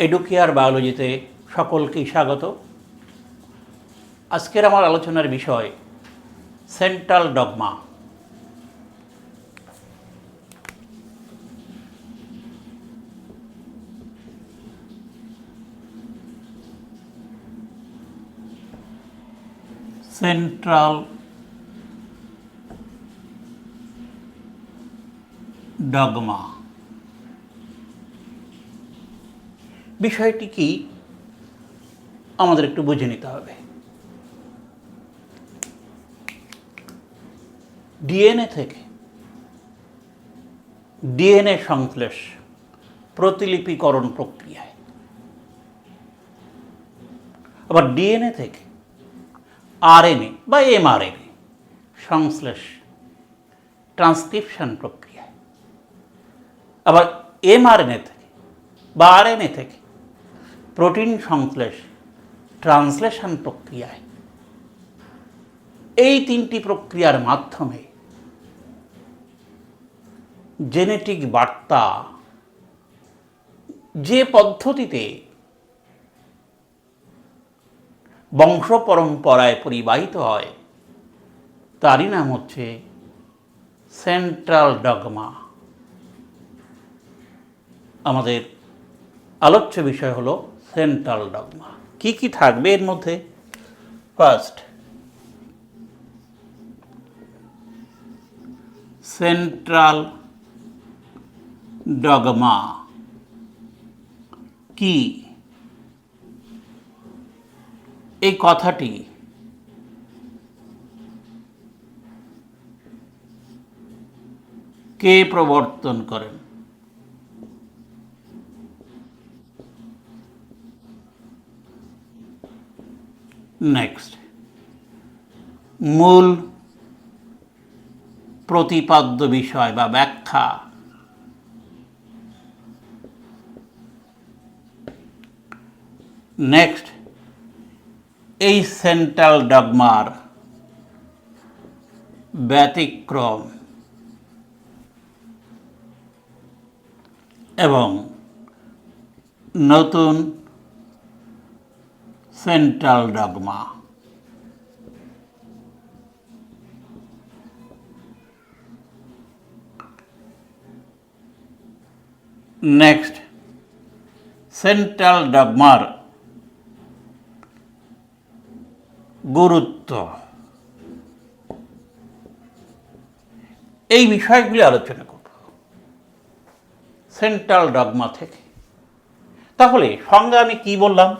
Educare বায়োলজিতে সকলকেই স্বাগত। আজকের আমার আলোচনার বিষয় সেন্ট্রাল ডগমা। সেন্ট্রাল ডগমা বিষয়টি কি আমাদের একটু বুঝে নিতে হবে। ডিএনএ থেকে ডিএনএ সংশ্লেষ প্রতিলিপিকরণ প্রক্রিয়ায়, আবার ডিএনএ থেকে আরএনএ বা এমআরএনএ সংশ্লেষ ট্রান্সক্রিপশন প্রক্রিয়ায়, আবার এমআরএনএ থেকে বা আরএনএ থেকে প্রোটিন সংশ্লেষ ট্রান্সলেশন প্রক্রিয়ায়, এই তিনটি প্রক্রিয়ার মাধ্যমে জেনেটিক বার্তা যে পদ্ধতিতে বংশ পরম্পরায় পরিবাহিত হয় তারই নাম হচ্ছে সেন্ট্রাল ডগমা। আমাদের আলোচ্য বিষয় হলো সেন্ট্রাল ডগমা। কি কি থাকবে এর মধ্যে? ফার্স্ট, সেন্ট্রাল ডগমা কি? এই কথাটি কে প্রবর্তন করেন? নেক্সট, মূল প্রতিপাদ্য বিষয় বা ব্যাখ্যা। নেক্সট, এই সেন্ট্রাল ডগমার ব্যতিক্রম এবং নতুন সেন্ট্রাল ডগমা। নেক্সট, সেন্ট্রাল ডগমার গুরুত্ব। এই বিষয়গুলি আলোচনা করব সেন্ট্রাল ডগমা থেকে। তাহলে সঙ্গে আমি কি বললাম?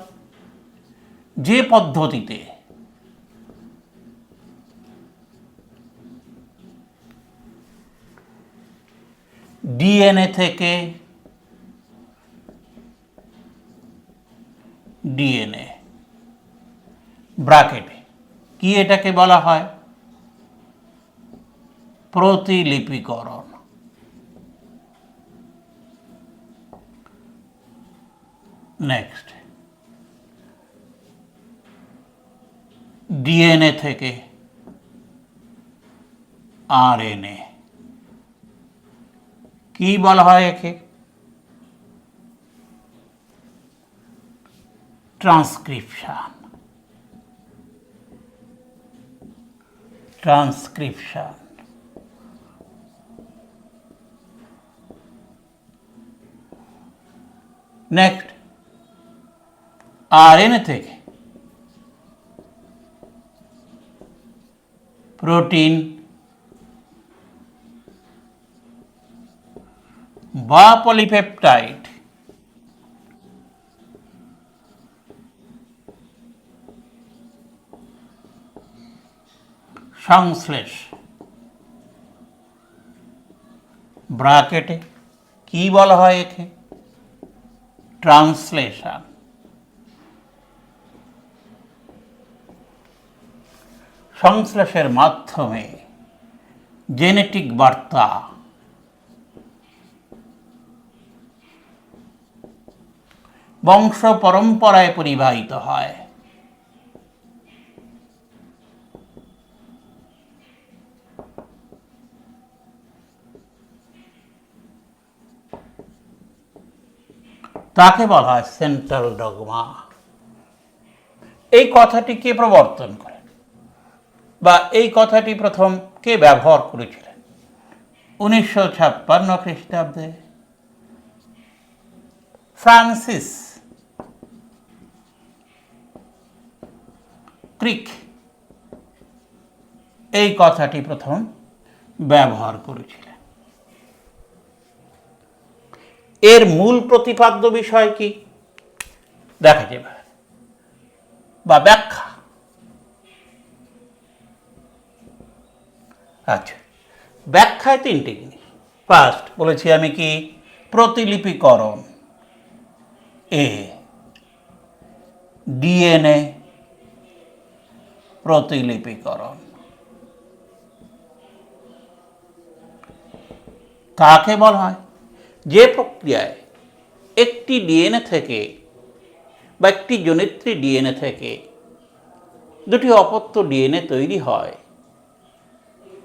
যে পদ্ধতিতে ডিএনএ থেকে ডিএনএ ব্র্যাকেটে কি এটাকে বলা হয়? প্রতিলিপিকরণ। নেক্সট, ডিএনএ থেকে আরএনএ কি বলা হয়? একে ট্রান্সক্রিপশন। ট্রান্সক্রিপশন। নেক্সট, আরএনএ থেকে প্রোটিন বা পলিপেপটাইড সংশ্লেষ ব্র্যাকেটে কি বলা হয়? একে ট্রান্সলেশন। সংশ্লেষের মাধ্যমে জেনেটিক বার্তা বংশ পরম্পরায় পরিবাহিত হয়। তাকে বলা হয় সেন্ট্রাল ডগমা। এই কথাটি কে প্রবর্তন করেন বা এই কথাটি প্রথম কে ব্যবহার করেছিলেন? 1956 খ্রিস্টাব্দে ফ্রান্সিস ক্রিক এই কথাটি প্রথম ব্যবহার করেছিলেন। এর মূল প্রতিপাদ্য বিষয় কি দেখা যাবে বা ব্যাখ্যা। আচ্ছা, ব্যাখ্যায় তিনটি জিনিস। ফার্স্ট বলেছি আমি কি, প্রতিলিপিকরণ, এ ডিএনএ প্রতিলিপিকরণ। কাকে বলা হয়? যে প্রক্রিয়ায় একটি ডিএনএ থেকে বা একটি জনিত্রী ডিএনএ থেকে দুটি অপত্য ডিএনএ তৈরি হয়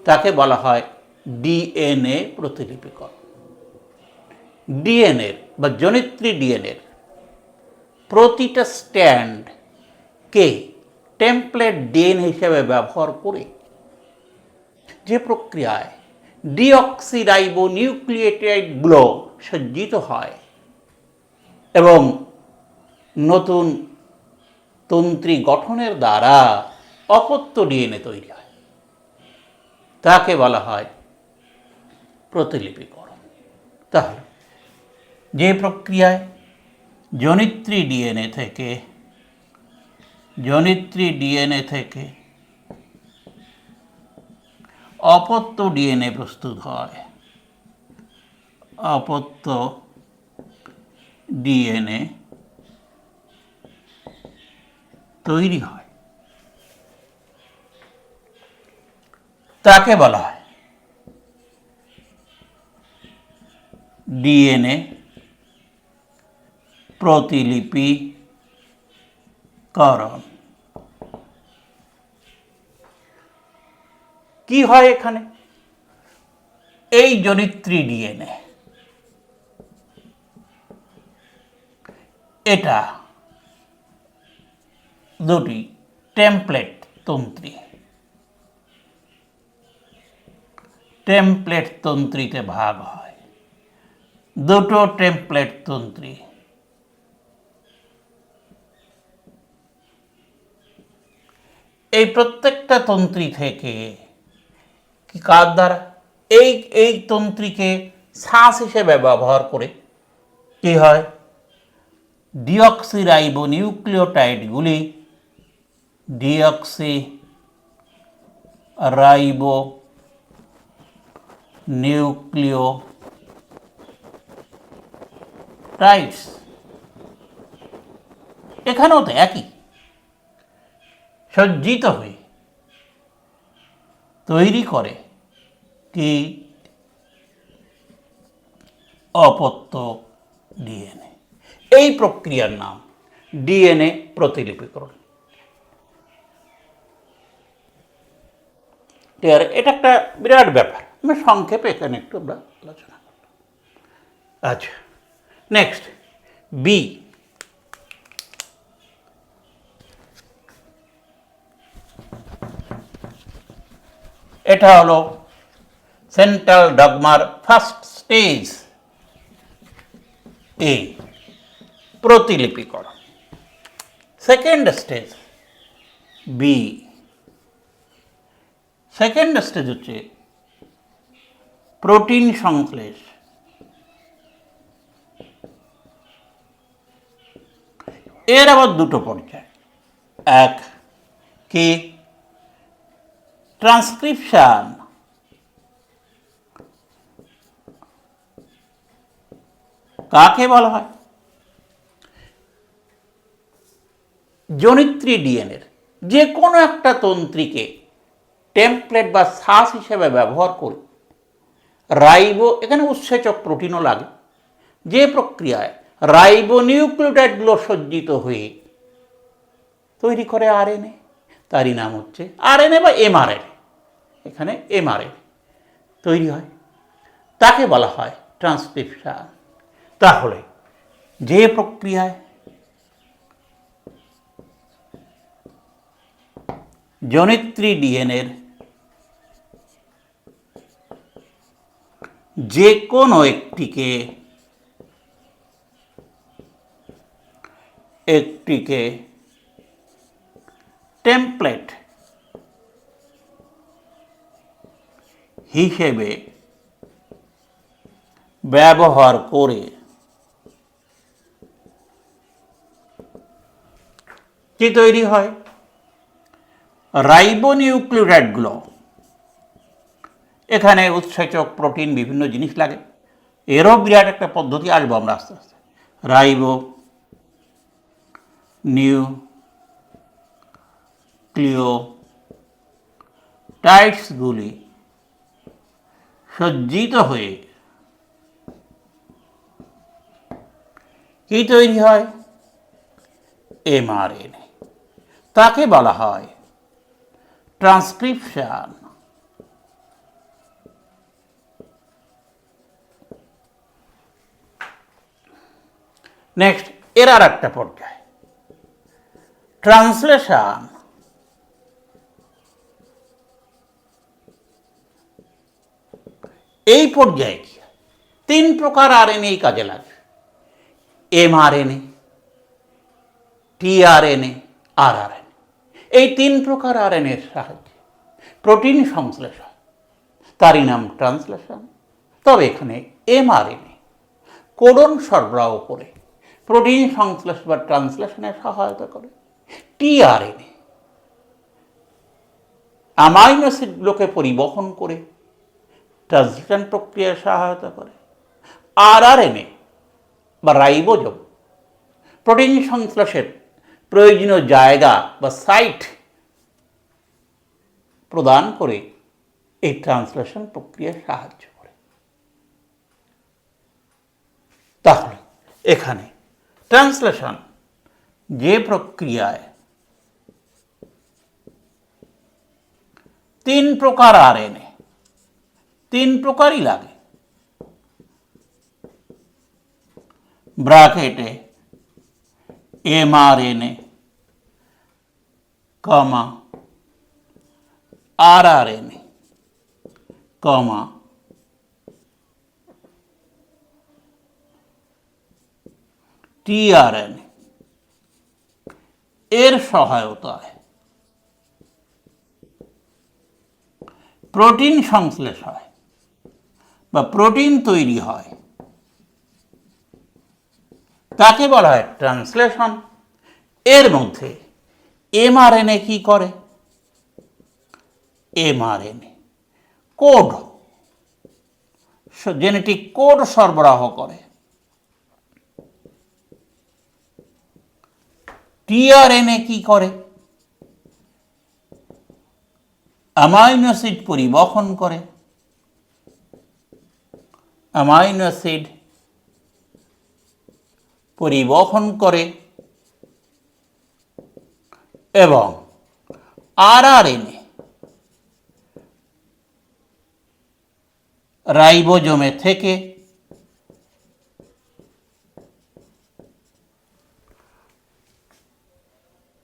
তাকে বলা হয় ডিএনএ প্রতিলিপিকরণ। ডিএনএর বা জনিত্রী ডিএনএর প্রতিটা স্ট্যান্ডকে টেমপ্লেট ডিএনএ হিসেবে ব্যবহার করে যে প্রক্রিয়ায় ডিঅক্সিরাইবো নিউক্লিওটাইডগুলো সজ্জিত হয় এবং নতুন তন্ত্রী গঠনের দ্বারা অপত্য ডিএনএ তৈরি হয় তাকে বলা হয় প্রতিলিপিকরণ। তাহলে যে প্রক্রিয়ায় জনিত্রী ডিএনএ থেকে অপত্য ডিএনএ প্রস্তুত হয়, অপত্য ডিএনএ তৈরি হয় তাকে বলা হয় ডিএনএ প্রতিলিপিকরণ। কি হয় এখানে? এই জনিত্রী ডিএনএ এটা দুটি টেমপ্লেট তন্ত্রীতে ভাগ হয়। দুটো টেমপ্লেট তন্ত্রী এই প্রত্যেকটা তন্ত্রী থেকে কি কার দ্বারা এই তন্ত্রীকে শ্বাস হিসেবে ব্যবহার করে কি হয়, ডিঅক্সিরাইবো নিউক্লিওটাইডগুলি ডিঅক্সিরাইবো নিউক্লিওটাইডস এখানেও তো একই সজ্জিত হয়ে তৈরি করে কি অপত্য ডিএনএ। এই প্রক্রিয়ার নাম ডিএনএ প্রতিলিপিকরণ। এটা একটা বিরাট ব্যাপার, আমি সংক্ষেপে এখানে একটু আমরা আলোচনা করব। আচ্ছা, নেক্সট বি। এটা হলো সেন্ট্রাল ডগমার ফার্স্ট স্টেজ, এ প্রতিলিপিকরণ। Second stage B. Second stage হচ্ছে প্রোটিন সংশ্লেষ। এর আবার দুটো পর্যায়, এক কি ট্রান্সক্রিপশন, কাকে বলা হয় জনিত্রী ডিএনএর যে কোনো একটা তন্ত্রীকে টেমপ্লেট বা শ্বাস হিসেবে ব্যবহার করে রাইবো, এখানে উৎসেচক প্রোটিনও লাগে, যে প্রক্রিয়ায় রাইবো নিউক্লিওটাইডগুলো সজ্জিত হয়ে তৈরি করে আরএনএ, তারই নাম হচ্ছে আরএনএ বা এমআরএনএ। এখানে এমআরএনএ তৈরি হয়, তাকে বলা হয় ট্রান্সক্রিপশন। তাহলে যে প্রক্রিয়ায় জনিত্রী ডিএনএর যে কোনো একটিকে টেমপ্লেট হিসেবে ব্যবহার করে কি তৈরি হয়? রাইবোনিউক্লিওটাইডগুলো, এখানে উৎসেচক, প্রোটিন, বিভিন্ন জিনিস লাগে। এরও বিরাট একটা পদ্ধতি আসবো আমরা আস্তে আস্তে। রাইবোনিউক্লিওটাইডসগুলি সজ্জিত হয়ে কি তৈরি হয়? এমআরএনএ। তাকে বলা হয় ট্রান্সক্রিপশন। নেক্সট, এর আর একটা পর্যায় ট্রান্সলেশন। এই পর্যায়ে কি 3 প্রকার আরএনএ কাজে লাগে: এমআরএনএ, টিআরএনএ, আরআরএনএ। এই 3 প্রকার আরএনএর সাহায্যে প্রোটিন সংশ্লেষণ, তারই নাম ট্রান্সলেশন। তবে এখানে এমআরএনএ কোডন সরবরাহ করে প্রোটিন সংশ্লেষ বা ট্রান্সলেশনে সহায়তা করে। টিআরএনএ অ্যামাইনো অ্যাসিডগুলোকে পরিবহন করে ট্রান্সলেশন প্রক্রিয়ায় সহায়তা করে। আরআরএনএ বা রাইবোজোম প্রোটিন সংশ্লেষের প্রয়োজনীয় জায়গা বা সাইট প্রদান করে এই ট্রান্সলেশন প্রক্রিয়ায় সাহায্য করে। তাহলে এখানে ট্রান্সলেশন যে প্রক্রিয়ায় 3 প্রকার আরএনএ, 3 প্রকারই লাগে, ব্র্যাকেটে এমআরএনএ, আরআরএনএ, টিআরএনএ এর সহায়তায় প্রোটিন সংশ্লেষ হয় বা প্রোটিন তৈরি হয়। তাকে বলা হয় ট্রান্সলেশন। এর মধ্যে এমআরএনএ কি করে? এমআরএনএ কোড, জেনেটিক কোড সরবরাহ করে। টিআরএনএ কি করে? অ্যামাইনো অ্যাসিড পরিবহন করে। অ্যামাইনো অ্যাসিড পরিবহন করে এবং আরআরএনএ রাইবোজোমে থেকে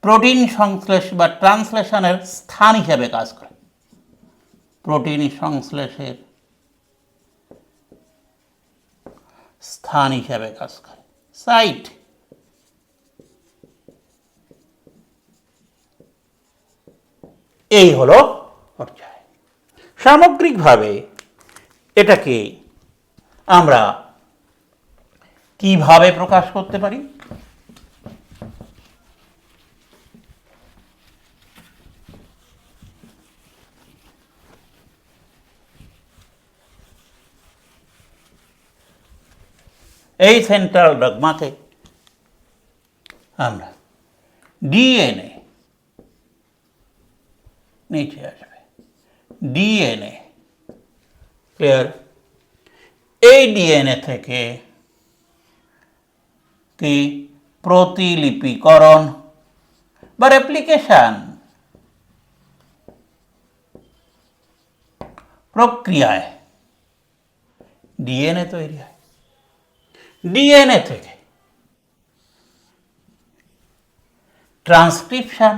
প্রোটিন সংশ্লেষ বা ট্রান্সলেশনের স্থান হিসেবে কাজ করে। প্রোটিন সংশ্লেষের স্থান হিসেবে কাজ করে, সাইট। এই হলো পর্যায়। সামগ্রিকভাবে এটাকে আমরা কিভাবে প্রকাশ করতে পারি? এই সেন্ট্রাল ডগমাকে আমরা ডিএনএ, নিচে আসবে ডিএনএ, ক্লিয়ার? এই ডিএনএ থেকে কি প্রতিলিপিকরণ বা রেপ্লিকেশন প্রক্রিয়ায় ডিএনএ তৈরি হয়। ডিএনএ থেকে ট্রান্সক্রিপশন,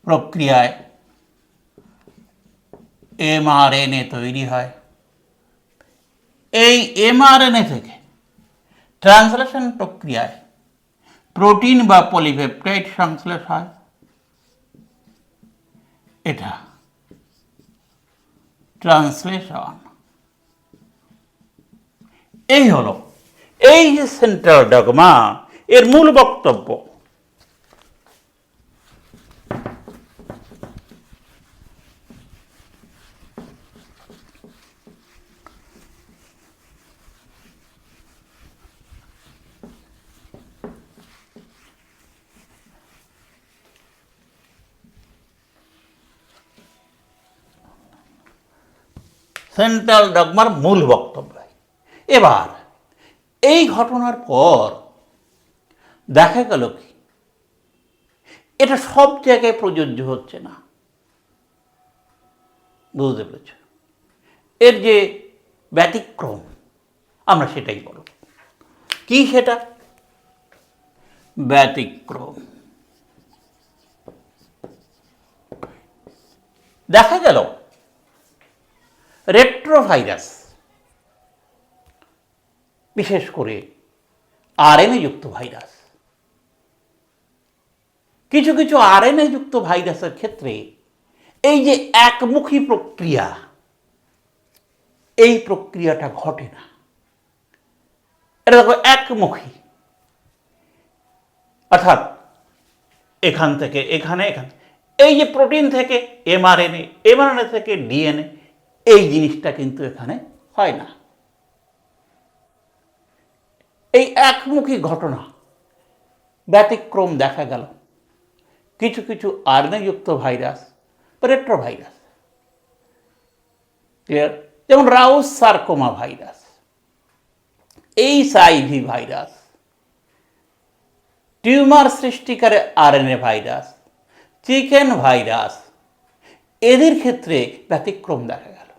প্রক্রিয়ায় এমআরএনএ তৈরি হয়। এই এমআরএনএ থেকে ট্রান্সলেশন প্রক্রিয়ায় প্রোটিন বা পলিপেপটাইড সংশ্লেষ হয়। এটা ট্রান্সলেশন। এই হলো এই যে সেন্ট্রাল ডগমা, এর মূল বক্তব্য। সেন্ট্রাল ডগমার মূল বক্তব্য। এবার এই ঘটনার পর দেখা গেল কি এটা সব জায়গায় প্রযোজ্য হচ্ছে না। বুঝতে পেরেছ? এর যে ব্যতিক্রম, আমরা সেটাই বলব। কি সেটা? ব্যতিক্রম। দেখা গেল রেট্রোভাইরাস, বিশেষ করে আরএনএ যুক্ত ভাইরাস, কিছু কিছু আরএনএ যুক্ত ভাইরাসের ক্ষেত্রে এই যে একমুখী প্রক্রিয়া, এই প্রক্রিয়াটা ঘটে না। এটা দেখো একমুখী, অর্থাৎ এখান থেকে এখানে, এখান এই যে প্রোটিন থেকে এমআরএনএ, এমআরএনএ থেকে ডিএনএ, এই জিনিসটা কিন্তু এখানে হয় না। এই একমুখী ঘটনা, ব্যতিক্রম দেখা গেল কিছু কিছু আরএনএযুক্ত ভাইরাস, রেট্রোভাইরাস, ক্লিয়ার? যেমন Rous sarcoma virus, HIV virus, tumour সৃষ্টিকারী আরএনএ ভাইরাস, চিকেন ভাইরাস, এদের ক্ষেত্রে ব্যতিক্রম দেখা গেল।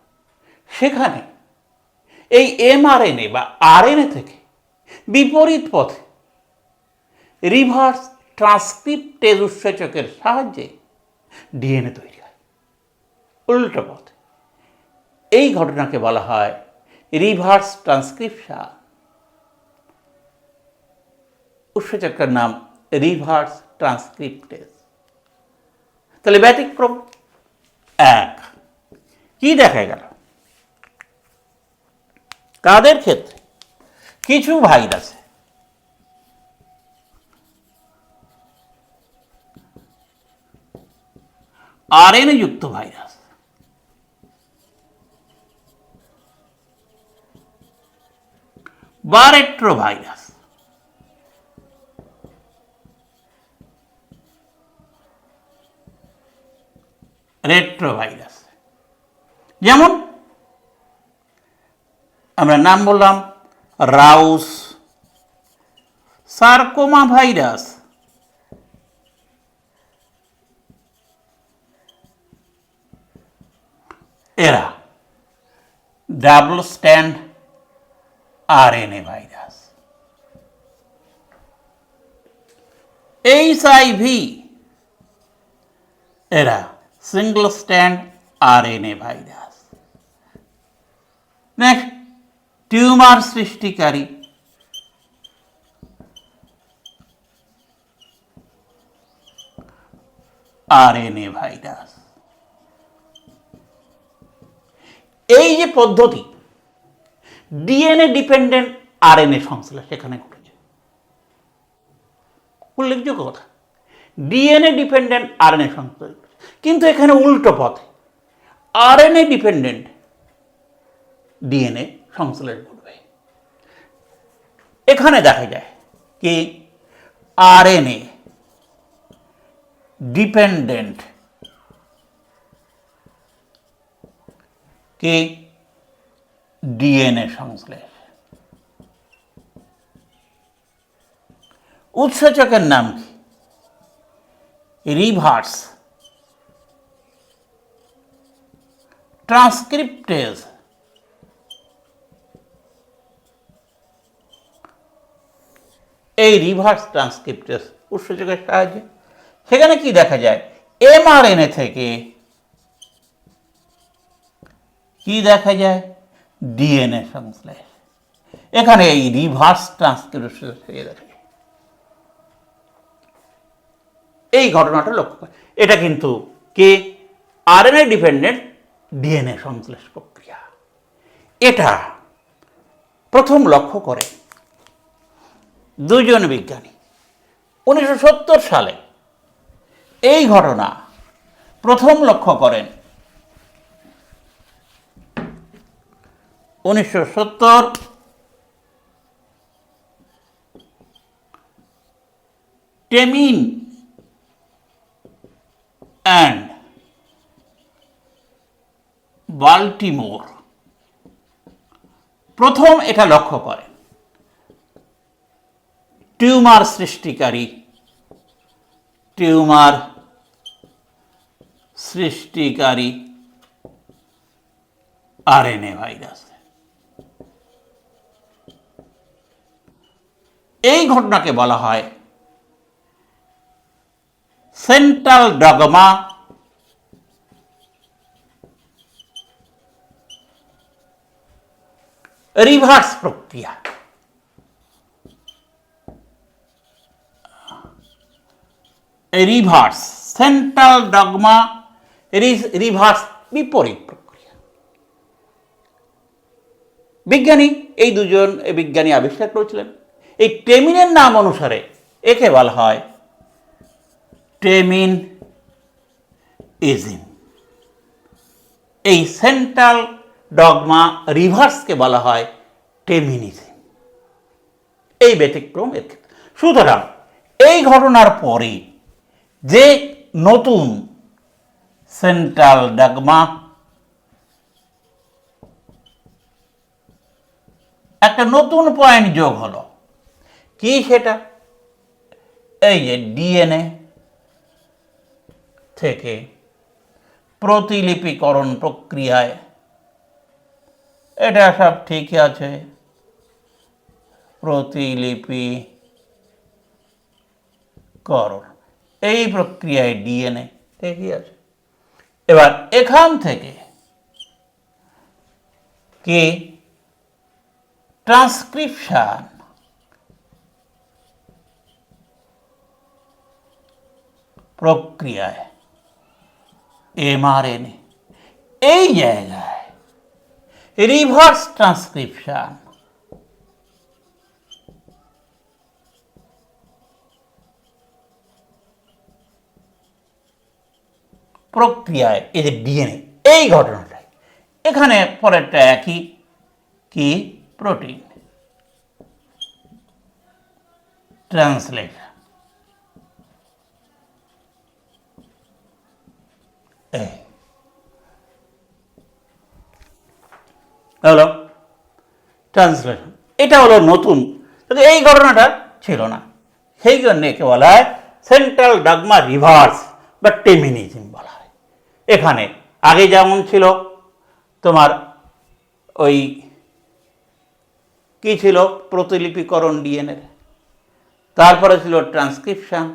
সেখানে এই এমআরএনএ বা আরএনএ থেকে বিপরীত পথে রিভার্স ট্রান্সক্রিপ্টেজ উৎসেচকের সাহায্যে ডিএনএ তৈরি হয়, উল্টো পথে। এই ঘটনাকে বলা হয় রিভার্স ট্রান্সক্রিপশন। উৎসেচকের নাম রিভার্স ট্রান্সক্রিপ্টেজ। তাহলে ব্যতিক্রম এক। কি দেখা গেল? কাদের ক্ষেত্রে? কিছু ভাইরাসে আরএনএ যুক্ত ভাইরাস, বা রেট্রোভাইরাস, রেট্রোভাইরাস যেমন আমরা নাম বললাম রাউস সার্কোমা ভাইরাস, এরা double strand RNA virus. HIV, এরা single strand RNA virus. Next, tumour সৃষ্টিকারী আরএনএ ভাইরাস। এই যে পদ্ধতি, ডিএনএ ডিপেন্ডেন্ট আরএনএ সংশ্লেষ সেখানে ঘটেছে। উল্লেখযোগ্য কথা, ডিএনএ ডিপেন্ডেন্ট আরএনএ সংশ্লেষ, কিন্তু এখানে উল্টো পথে আরএনএ ডিপেন্ডেন্ট ডিএনএ সংশ্লেষ ঘটবে। এখানে দেখা যায় কি আরএনএ ডিপেন্ডেন্ট কি ডিএনএ সংশ্লেষ। উৎসেচকের নাম কি? রিভার্স ট্রান্সক্রিপ্টেজ এই রিভার্স ট্রান্সক্রিপ্টেজ উৎসেচকের সাহায্যে। সেখানে কি দেখা যায়, এমআরএনএ থেকে কি দেখা যায়, ডিএনএ সংশ্লেষ। এখানে এই রিভার্স ট্রান্সক্রিপ্টেজ দেখা যায়। এই ঘটনাটা লক্ষ্য করে। এটা কিন্তু কে, আরএনএ ডিপেন্ডেন্ট ডিএনএ সংশ্লেষ প্রক্রিয়া। এটা প্রথম লক্ষ্য করে দুজন বিজ্ঞানী 1970 সালে। এই ঘটনা প্রথম লক্ষ্য করেন 1970 টেমিন অ্যান্ড বাল্টিমোর প্রথম এটা লক্ষ্য করে। টিউমার সৃষ্টিকারী আরএনএ ভাইরাস। এই ঘটনাকে বলা হয় সেন্ট্রাল ডগমা রিভার্স প্রক্রিয়া। রিভার্স, সেন্ট্রাল ডগমা রিভার্স, বিপরীত প্রক্রিয়া। বিজ্ঞানী, এই দুজন বিজ্ঞানী আবিষ্কার করেছিলেন। এই টেমিনের নাম অনুসারে একে বলা হয় টেমিন ইজিন। এই সেন্ট্রাল ডগমা রিভার্সকে বলা হয় টেমিনিজম। এই ব্যতিক্রম এর ক্ষেত্রে। সুতরাং এই ঘটনার পরে যে নতুন সেন্ট্রাল ডগমা, একটা নতুন পয়েন্ট যোগ হলো। কি সেটা? এই যে ডিএনএ থেকে প্রতিলিপিকরণ প্রক্রিয়ায়, এটা সব ঠিকই আছে, প্রতিলিপিকরণ এই প্রক্রিয়ায় ডিএনএ ঠিকই আছে। এবার এখান থেকে কি ট্রান্সক্রিপশন প্রক্রিয়ায় এমআরএনএ, এই জায়গায় রিভার্স ট্রান্সক্রিপশন প্রক্রিয়ায় এই যে ডিএনএ, এই ঘটনাটাই এখানে পরেরটা একই, কি প্রোটিন ট্রান্সলেশন। হলো ট্রান্সলেশন, এটা হলো নতুন, এই ঘটনাটা ছিল না। সেই জন্য একে বলা হয় সেন্ট্রাল ডগমা রিভার্স বা টেমিনিজম বলা হয়। এখানে আগে যেমন ছিল তোমার ওই কি ছিল, প্রতিলিপিকরণ ডিএনএর, তারপরে ছিল ট্রান্সক্রিপশন,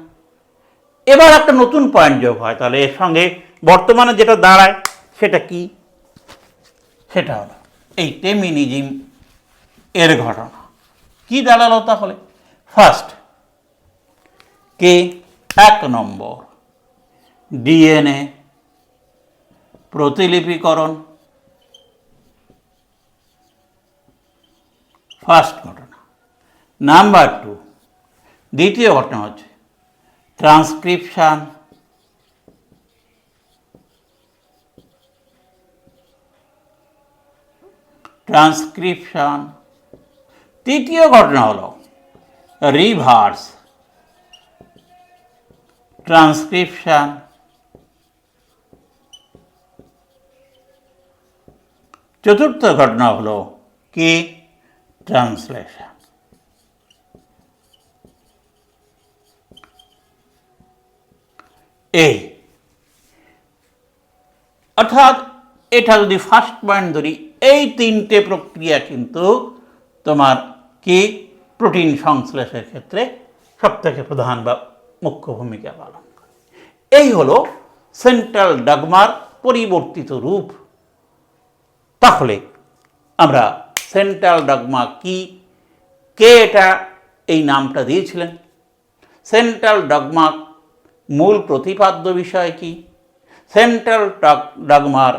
এবার একটা নতুন পয়েন্ট যোগ হয়। তাহলে এর সঙ্গে বর্তমানে যেটা দাঁড়ায় সেটা কি, সেটা হলো এই টেমিনিজম এর ঘটনা। কি দাঁড়ালো তাহলে? ফার্স্ট কে 1 নম্বর ডিএনএ প্রতিলিপিকরণ, ফার্স্ট ঘটনা। নাম্বার 2, দ্বিতীয় ঘটনা হচ্ছে ট্রান্সক্রিপশন, তৃতীয় ঘটনা হলো রিভার্স ট্রান্সক্রিপশন, চতুর্থ ঘটনা হলো কি ট্রান্সলেশন। এই অর্থাৎ এটা যদি ফার্স্ট পয়েন্ট ধরি, এই তিনটে প্রক্রিয়া কিন্তু তোমার কি প্রোটিন সংশ্লেষের ক্ষেত্রে সবথেকে প্রধান বা মুখ্য ভূমিকা পালন করে। এই হলো সেন্ট্রাল ডগমার পরিবর্তিত রূপ। তাহলে আমরা সেন্ট্রাল ডগমা কি, কে এটা এই নামটা দিয়েছিলেন, সেন্ট্রাল ডগমা মূল প্রতিপাদ্য বিষয় কি, সেন্ট্রাল ডগমার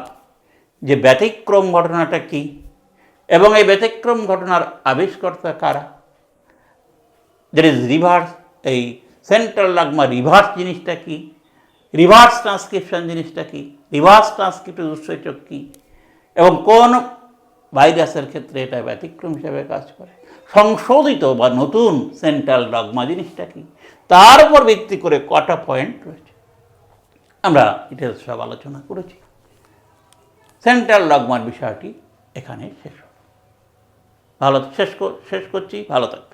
যে ব্যতিক্রম ঘটনাটা কি, এবং এই ব্যতিক্রম ঘটনার আবিষ্কর্তা কারা, দ্যাট ইজ রিভার্স, এই সেন্ট্রাল ডগমা রিভার্স জিনিসটা কি, রিভার্স ট্রান্সক্রিপশন জিনিসটা কি, রিভার্স ট্রান্সক্রিপ্টিভ উৎসেচক কি, এবং কোন ভাইরাসের ক্ষেত্রে এটা ব্যতিক্রম হিসেবে কাজ করে, সংশোধিত বা নতুন সেন্ট্রাল ডগমা জিনিসটা কি, তার উপর ভিত্তি করে কটা পয়েন্ট রয়েছে আমরা ডিটেলস সব আলোচনা করেছি। সেন্ট্রাল ডগমার বিষয়টি এখানে শেষ হল। শেষ করছি, ভালো থাকবে।